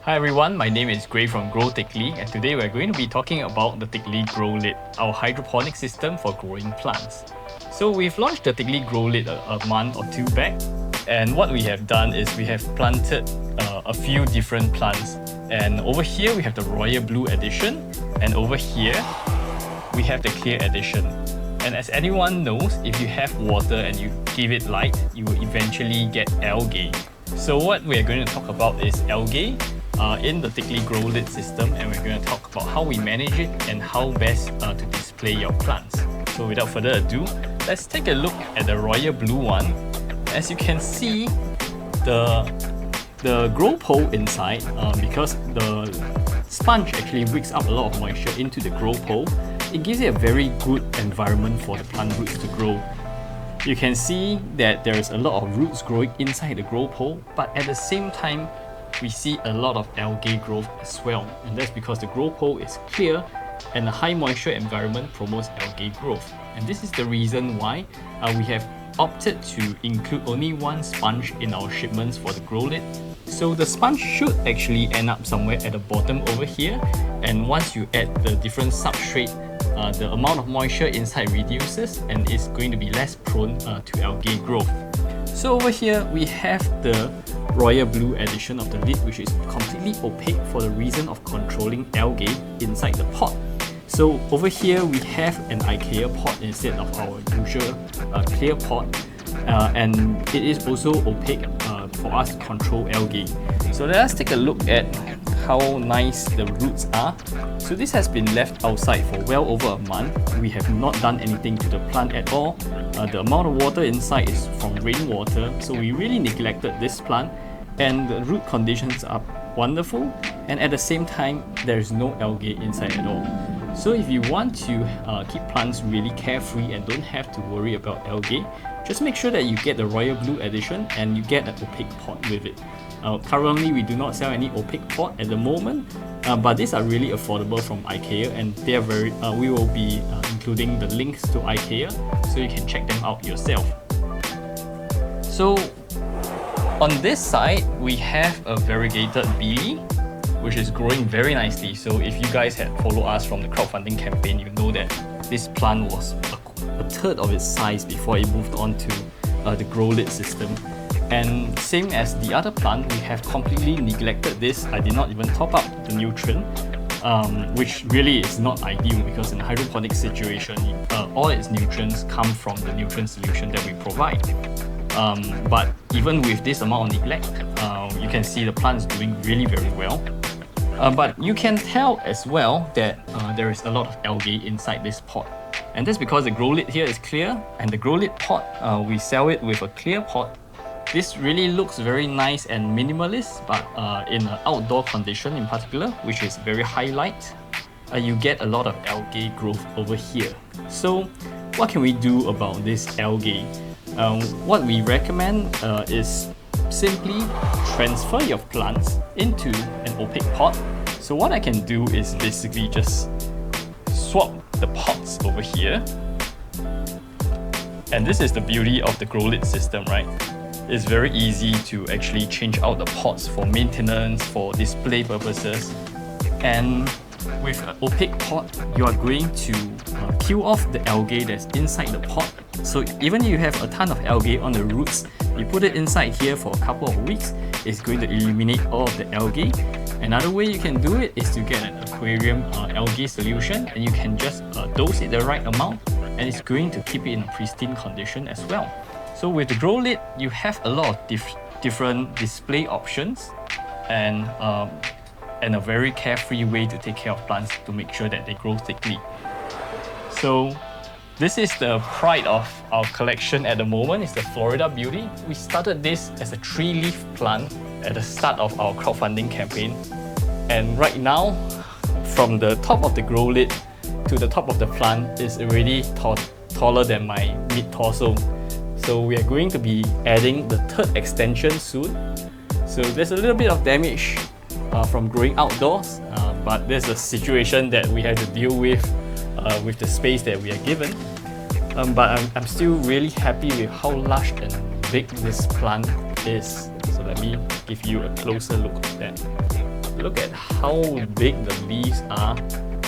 Hi everyone, my name is Gray from THICCLY, and today we're going to be talking about the THICCLY GrowLid, our hydroponic system for growing plants. So we've launched the THICCLY GrowLid a month or two back, and what we have done is we have planted a few different plants. And over here we have the royal blue edition, and over here we have the clear edition. And as anyone knows, if you have water and you give it light, you will eventually get algae. So what we're going to talk about is algae in the THICCLY GrowLid system, and we're going to talk about how we manage it and how best to display your plants. So without further ado, let's take a look at the royal blue one. As you can see, the GrowPole inside, because the sponge actually wicks up a lot of moisture into the GrowPole, it gives it a very good environment for the plant roots to grow. You can see that there's a lot of roots growing inside the GrowPole, but at the same time, we see a lot of algae growth as well. And that's because the GrowPole is clear and a high moisture environment promotes algae growth. And this is the reason why we have opted to include only one sponge in our shipments for the GrowLid. So the sponge should actually end up somewhere at the bottom over here, and once you add the different substrate, the amount of moisture inside reduces and is going to be less prone to algae growth. So over here we have the royal blue edition of the lid, which is completely opaque for the reason of controlling algae inside the pot. So over here we have an IKEA pot instead of our usual clear pot, and it is also opaque for us to control algae. So let us take a look at how nice the roots are. So this has been left outside for well over a month. We have not done anything to the plant at all. The amount of water inside is from rainwater, so we really neglected this plant, and the root conditions are wonderful, and at the same time there is no algae inside at all. So if you want to keep plants really carefree and don't have to worry about algae, just make sure that you get the royal blue edition and you get an opaque pot with it. Currently we do not sell any opaque pot at the moment, but these are really affordable from IKEA, and they are very we will be including the links to IKEA so you can check them out yourself. So on this side we have a variegated bee, which is growing very nicely. So if you guys had followed us from the crowdfunding campaign, you know that this plant was a third of its size before it moved on to the GrowLid system. And same as the other plant, we have completely neglected this. I did not even top up the nutrient, which really is not ideal because in a hydroponic situation, all its nutrients come from the nutrient solution that we provide. But even with this amount of neglect, you can see the plant is doing really very well. But you can tell as well that there is a lot of algae inside this pot. And that's because the GrowLid here is clear, and the GrowLid pot, we sell it with a clear pot. This really looks very nice and minimalist, but in an outdoor condition in particular, which is very high light, you get a lot of algae growth over here. So what can we do about this algae? What we recommend is simply transfer your plants into an opaque pot. So what I can do is basically just swap the pots over here. And this is the beauty of the GrowLid system, right? It's very easy to actually change out the pots for maintenance, for display purposes. And with an opaque pot, you are going to peel off the algae that's inside the pot. So even if you have a ton of algae on the roots, you put it inside here for a couple of weeks, it's going to eliminate all of the algae. Another way you can do it is to get an aquarium algae solution, and you can just dose it the right amount, and it's going to keep it in a pristine condition as well. So with the GrowLid, you have a lot of different display options, and a very carefree way to take care of plants to make sure that they grow thickly. So this is the pride of our collection at the moment. It's the Florida Beauty. We started this as a 3-leaf plant at the start of our crowdfunding campaign. And right now, from the top of the GrowLid to the top of the plant is already taller than my mid-torso. So we are going to be adding the third extension soon. So there's a little bit of damage from growing outdoors, but there's a situation that we have to deal with the space that we are given. But I'm still really happy with how lush and big this plant is. So let me give you a closer look at that. look at how big the leaves are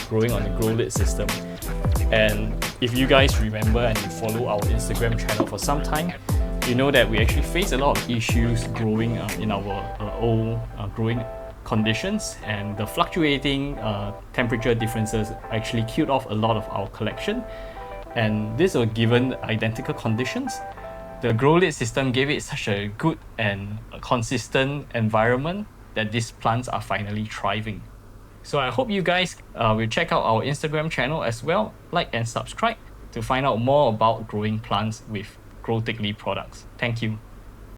growing on the GrowLid system. And if you guys remember and you follow our Instagram channel for some time, you know that we actually face a lot of issues growing in our old growing conditions, and the fluctuating temperature differences actually killed off a lot of our collection. And these were given identical conditions. The GrowLid system gave it such a good and consistent environment that these plants are finally thriving. So I hope you guys will check out our Instagram channel as well, like and subscribe to find out more about growing plants with THICCLY products. Thank you.